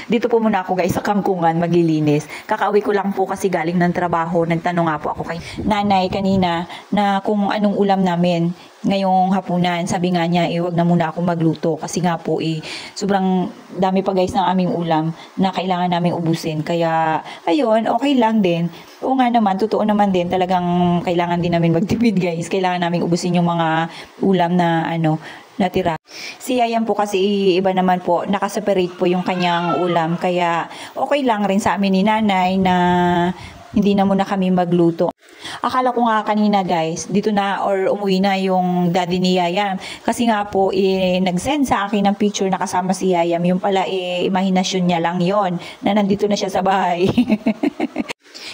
Dito po muna ako guys sa kangkungan maglilinis. Kakauwi ko lang po kasi galing ng trabaho. Nagtanong nga po ako kay nanay kanina na kung anong ulam namin ngayong hapunan. Sabi nga niya, wag na muna ako magluto kasi nga po sobrang dami pa guys ng aming ulam na kailangan naming ubusin. Kaya ayun, okay lang din. Oo nga naman, totoo naman din, talagang kailangan din namin magtipid guys. Kailangan namin ubusin yung mga ulam na natira. Si Yayan po kasi iba naman po, nakaseparate po yung kanyang ulam. Kaya okay lang rin sa amin ni nanay na hindi na muna kami magluto. Akala ko nga kanina guys, dito na or umuwi na yung daddy ni Yayam. Kasi nga po, nag-send sa akin ng picture na kasama si Yayam. Yung pala, imahinasyon niya lang yon na nandito na siya sa bahay.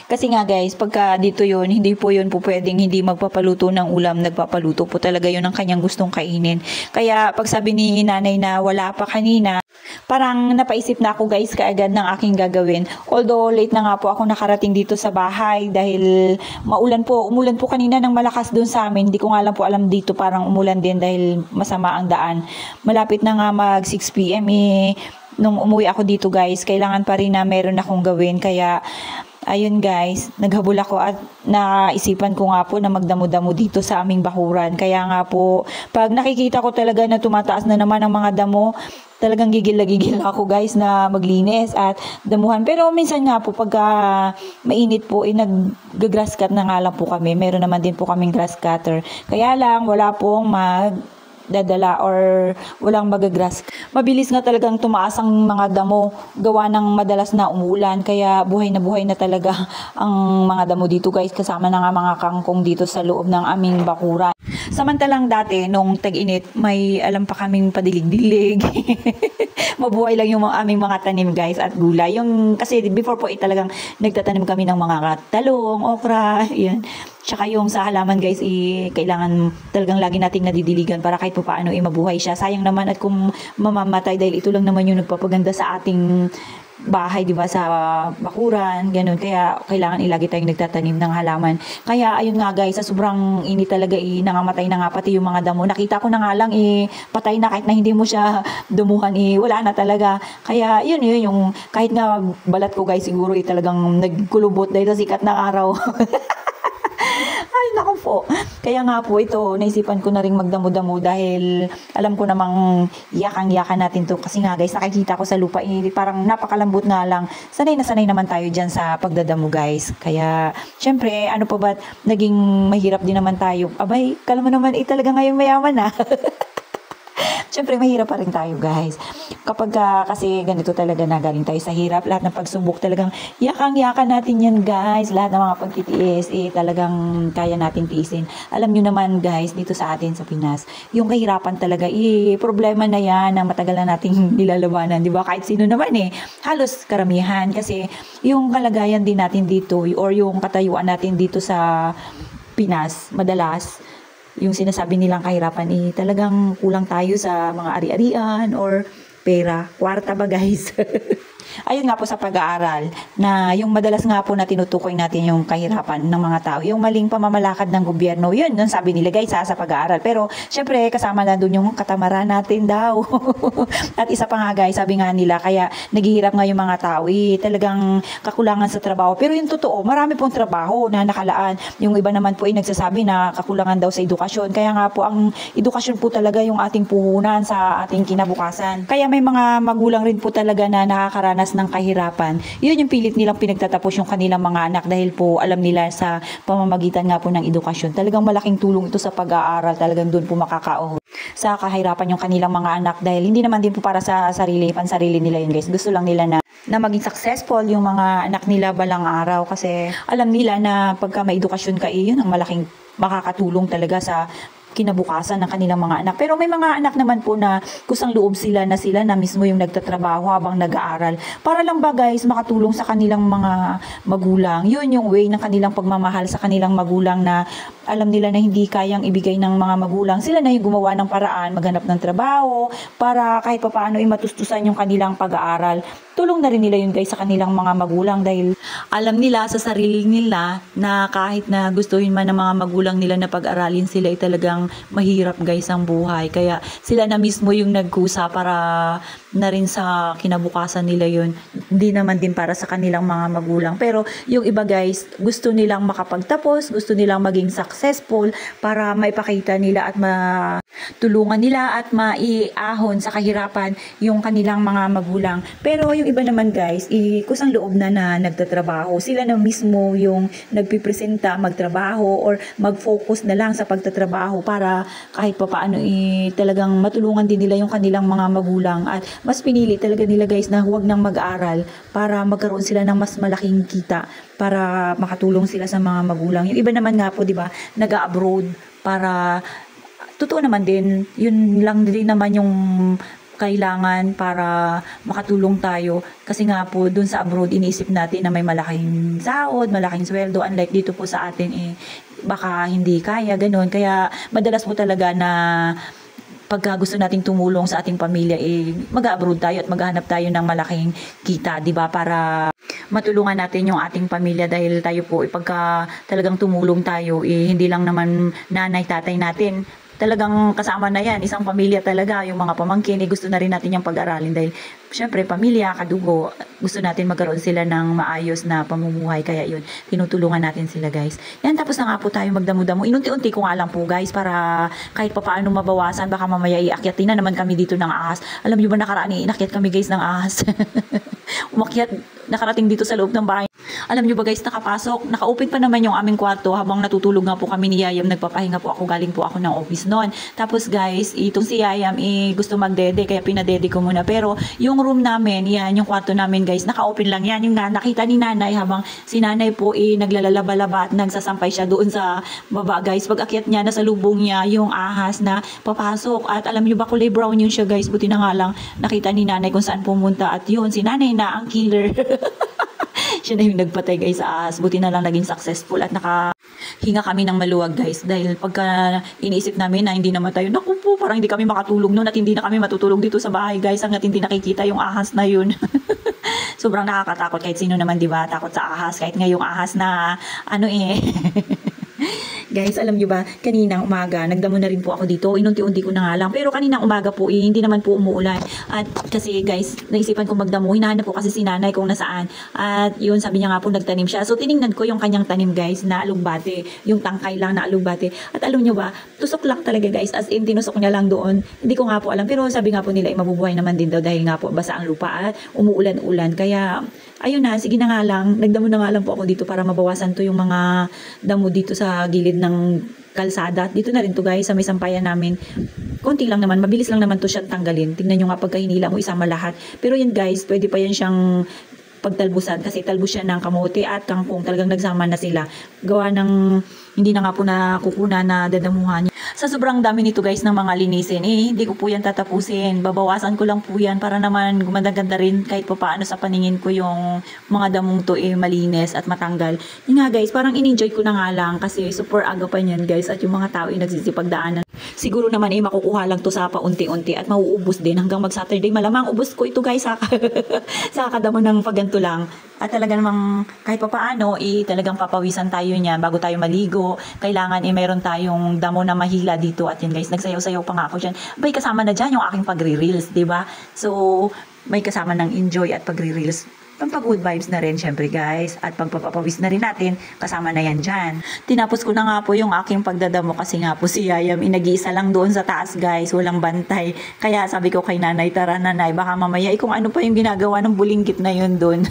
Kasi nga guys, pagka dito yun, hindi po yun po pwedeng hindi magpapaluto ng ulam, nagpapaluto po talaga yun ang kanyang gustong kainin. Kaya pag sabi ni nanay na wala pa kanina, parang napaisip na ako guys kaagad ng aking gagawin. Although late na nga po ako nakarating dito sa bahay dahil umulan po kanina ng malakas doon sa amin. Hindi ko nga lang po alam dito parang umulan din dahil masama ang daan. Malapit na nga mag 6 PM nung umuwi ako dito guys, kailangan pa rin na meron akong gawin. Kaya ayun guys, naghabol ako at naisipan ko nga po na magdamo-damo dito sa aming bakuran. Kaya nga po, pag nakikita ko talaga na tumataas na naman ang mga damo, talagang gigil ako guys na maglinis at damuhan. Pero minsan nga po pagka mainit po, nag-grass cut na nga lang po kami. Meron naman din po kaming grass cutter. Kaya lang, wala pong dadala or walang magagrass. Mabilis nga talagang tumaas ang mga damo gawa ng madalas na umulan, kaya buhay na talaga ang mga damo dito guys, kasama na nga mga kangkong dito sa loob ng aming bakuran. Samantalang dati nung tag-init may alam pa kaming padilig-dilig. Mabuhay lang yung aming mga tanim guys at gulay. Yung kasi before po talagang nagtatanim kami ng mga talong, okra, yan. Tsaka yung sa halaman guys, kailangan talagang lagi nating nadidiligan para kahit po paano mabuhay siya. Sayang naman at kung mamamatay dahil ito lang naman yung nagpapaganda sa ating bahay, di ba, sa bakuran, ganun. Kaya kailangan ilagi tayong nagtatanim ng halaman. Kaya ayun nga guys, sa sobrang init talaga nangamatay na nga pati yung mga damo. Nakita ko na nga lang patay na kahit na hindi mo siya dumuhan, wala na talaga. Kaya yun yung kahit nga balat ko guys, siguro talagang nagkulubot dahil sa sikat ng araw. Ay, naku po. Kaya nga po ito, naisipan ko na rin magdamo-damo dahil alam ko namang yakang-yakan natin to. Kasi nga guys, nakikita ko sa lupa, parang napakalambot nga lang. Sanay na sanay naman tayo dyan sa pagdadamo guys. Kaya, syempre, ano pa ba, naging mahirap din naman tayo. Abay, kala mo naman, talaga ngayong mayaman na. Siyempre, mahirap pa rin tayo, guys. Kapag kasi ganito talaga na galing tayo sa hirap, lahat ng pagsubok talagang yakang-yakan natin yan, guys. Lahat ng mga pagtitiis, talagang kaya natin tiisin. Alam nyo naman, guys, dito sa atin sa Pinas, yung kahirapan talaga, problema na yan na matagal na nating nilalabanan, di ba? Kahit sino naman halos karamihan. Kasi yung kalagayan din natin dito, or yung katayuan natin dito sa Pinas, madalas, yung sinasabi nilang kahirapan talagang kulang tayo sa mga ari-arian or pera, kwarta ba guys? Ayun nga po sa pag-aaral na yung madalas nga po na tinutukoy natin yung kahirapan ng mga tao, yung maling pamamalakad ng gobyerno, yun sabi nila guys sa pag-aaral. Pero syempre kasama na doon yung katamaran natin daw. At isa pa nga guys, sabi nga nila kaya naghihirap nga yung mga tao, talagang kakulangan sa trabaho. Pero yung totoo, marami pong trabaho na nakalaan. Yung iba naman po nagsasabi na kakulangan daw sa edukasyon. Kaya nga po ang edukasyon po talaga yung ating puhunan sa ating kinabukasan. Kaya may mga magulang rin po talaga na nakakaranas ng kahirapan. Yun yung pilit nilang pinagtatapos yung kanilang mga anak dahil po alam nila sa pamamagitan nga po ng edukasyon. Talagang malaking tulong ito sa pag-aaral. Talagang doon po makakaahon sa kahirapan yung kanilang mga anak dahil hindi naman din po para sa pansarili nila yun guys. Gusto lang nila na maging successful yung mga anak nila balang araw kasi alam nila na pagka may edukasyon ka, yun ang malaking makakatulong talaga sa kinabukasan ng kanilang mga anak. Pero may mga anak naman po na kusang loob sila na mismo yung nagtatrabaho habang nag-aaral. Para lang ba guys, makatulong sa kanilang mga magulang. Yun yung way ng kanilang pagmamahal sa kanilang magulang na alam nila na hindi kayang ibigay ng mga magulang. Sila na yung gumawa ng paraan, maghanap ng trabaho, para kahit paano matustusan yung kanilang pag-aaral. Tulong na rin nila yun guys sa kanilang mga magulang dahil alam nila sa sarili nila na kahit na gustuhin man ng mga magulang nila na pag-aralin sila talagang mahirap guys ang buhay. Kaya sila na mismo yung nagkusa para na rin sa kinabukasan nila yun. Hindi naman din para sa kanilang mga magulang. Pero yung iba guys, gusto nilang makapagtapos, gusto nilang maging successful para maipakita nila at tulungan nila at maiahon sa kahirapan yung kanilang mga magulang. Pero yung iba naman guys, kusang loob na nagtatrabaho. Sila na mismo yung nagpipresenta, magtrabaho or mag-focus na lang sa pagtatrabaho para kahit pa paano talagang matulungan din nila yung kanilang mga magulang. At mas pinili talaga nila guys na huwag nang mag-aaral para magkaroon sila ng mas malaking kita para makatulong sila sa mga magulang. Yung iba naman nga po, di ba, nag-abroad para totoo naman din, yun lang din naman yung kailangan para makatulong tayo. Kasi nga po, dun sa abroad, iniisip natin na may malaking sahod, malaking sweldo. Unlike dito po sa atin, baka hindi kaya, ganun. Kaya madalas po talaga na pagka gusto nating tumulong sa ating pamilya, mag-abroad tayo at maghanap tayo ng malaking kita, di ba? Para matulungan natin yung ating pamilya dahil tayo po, pagka talagang tumulong tayo, hindi lang naman nanay, tatay natin. Talagang kasama na yan, isang pamilya talaga, yung mga pamangkin, gusto na rin natin yung pag-aralin dahil syempre pamilya, kadugo, gusto natin magkaroon sila ng maayos na pamumuhay, kaya yun, tinutulungan natin sila guys. Yan, tapos na nga po tayo magdamo-damo, inunti-unti ko nga lang po guys para kahit pa paano mabawasan, baka mamaya iakyatin na naman kami dito ng ahas. Alam niyo ba nakaraan, inakyat kami guys ng ahas. Umakyat, nakarating dito sa loob ng bahay. Alam niyo ba guys, nakapasok, naka-open pa naman yung aming kwarto habang natutulog nga po kami ni Yayam, nagpapahinga po ako, galing po ako ng office noon. Tapos guys, itong si Yayam gusto magdede, kaya pinadede ko muna. Pero yung room namin, yan, yung kwarto namin guys, naka-open lang yan. Yung nakita ni nanay habang si nanay po naglalalaba-laba at nagsasampay siya doon sa baba guys. Pag akyat niya, nasa lubong niya yung ahas na papasok. At alam niyo ba, kulay brown yun siya guys, buti na nga lang nakita ni nanay kung saan pumunta. At yun, si nanay na ang killer. Siya na yung nagpatay guys sa ahas. Buti na lang naging successful at nakahinga kami ng maluwag guys. Dahil pagka iniisip namin na hindi naman tayo, naku po, parang hindi kami makatulog noon at hindi na kami matutulog dito sa bahay guys hanggat hindi nakikita yung ahas na yun. Sobrang nakakatakot kahit sino naman, di ba? Takot sa ahas kahit ngayong ahas na Guys, alam nyo ba, kaninang umaga, nagdamo na rin po ako dito. Inunti-unti ko na nga lang. Pero kaninang umaga po, hindi naman po umuulan. At kasi guys, naisipan ko magdamo. Hinahanap po kasi si nanay kung nasaan. At yun, sabi niya nga po, nagtanim siya. So, tiningnan ko yung kanyang tanim guys, na alugbate. Yung tangkay lang na alugbate. At alam nyo ba, tusok lang talaga guys. As in, tinusok niya lang doon. Hindi ko nga po alam. Pero sabi nga po nila, mabubuhay naman din daw dahil nga po basa ang lupa at umuulan-ulan. Kaya, ayun na, sige na nga lang. Nagdamo na nga lang po ako dito para mabawasan to yung mga damo dito sa gilid ng kalsada. Dito na rin to guys, sa may sampayan namin. Konti lang naman, mabilis lang naman to siyang tanggalin. Tingnan nyo nga pagka hinila mo, isama lahat. Pero yan guys, pwede pa yan siyang pagtalbusan kasi talbos siya ng kamote at kangkong. Talagang nagsama na sila. Gawa ng hindi na nga po nakukuna na dadamuhan. Sa sobrang dami nito guys ng mga linisin, hindi ko po yan tatapusin. Babawasan ko lang po yan para naman gumanda-ganda rin kahit pa paano sa paningin ko yung mga damong to malinis at matanggal. Yun nga guys, parang in-enjoy ko na nga lang kasi super aga pa niyan guys at yung mga tao nagsisipagdaanan. Siguro naman makukuha lang to sa paunti-unti at mauubos din hanggang mag-Saturday. Malamang ubos ko ito guys sa kadamo ng paganto lang. At talaga namang kahit pa paano, talagang papawisan tayo niya bago tayo maligo. Kailangan mayroon tayong damo na mahila dito. At yun guys, nagsayaw-sayaw pa nga ako dyan. Abay, kasama na dyan yung aking pagre-reels, diba? So, may kasama ng enjoy at pagre-reels. Pampag-good vibes na rin syempre guys. At pagpapawis na rin natin, kasama na yan dyan. Tinapos ko na nga po yung aking pagdadamo kasi nga po si Yayam nag-iisa lang doon sa taas guys. Walang bantay. Kaya sabi ko kay nanay, tara nanay, baka mamaya kung ano pa yung ginagawa ng bulinggit na yun doon.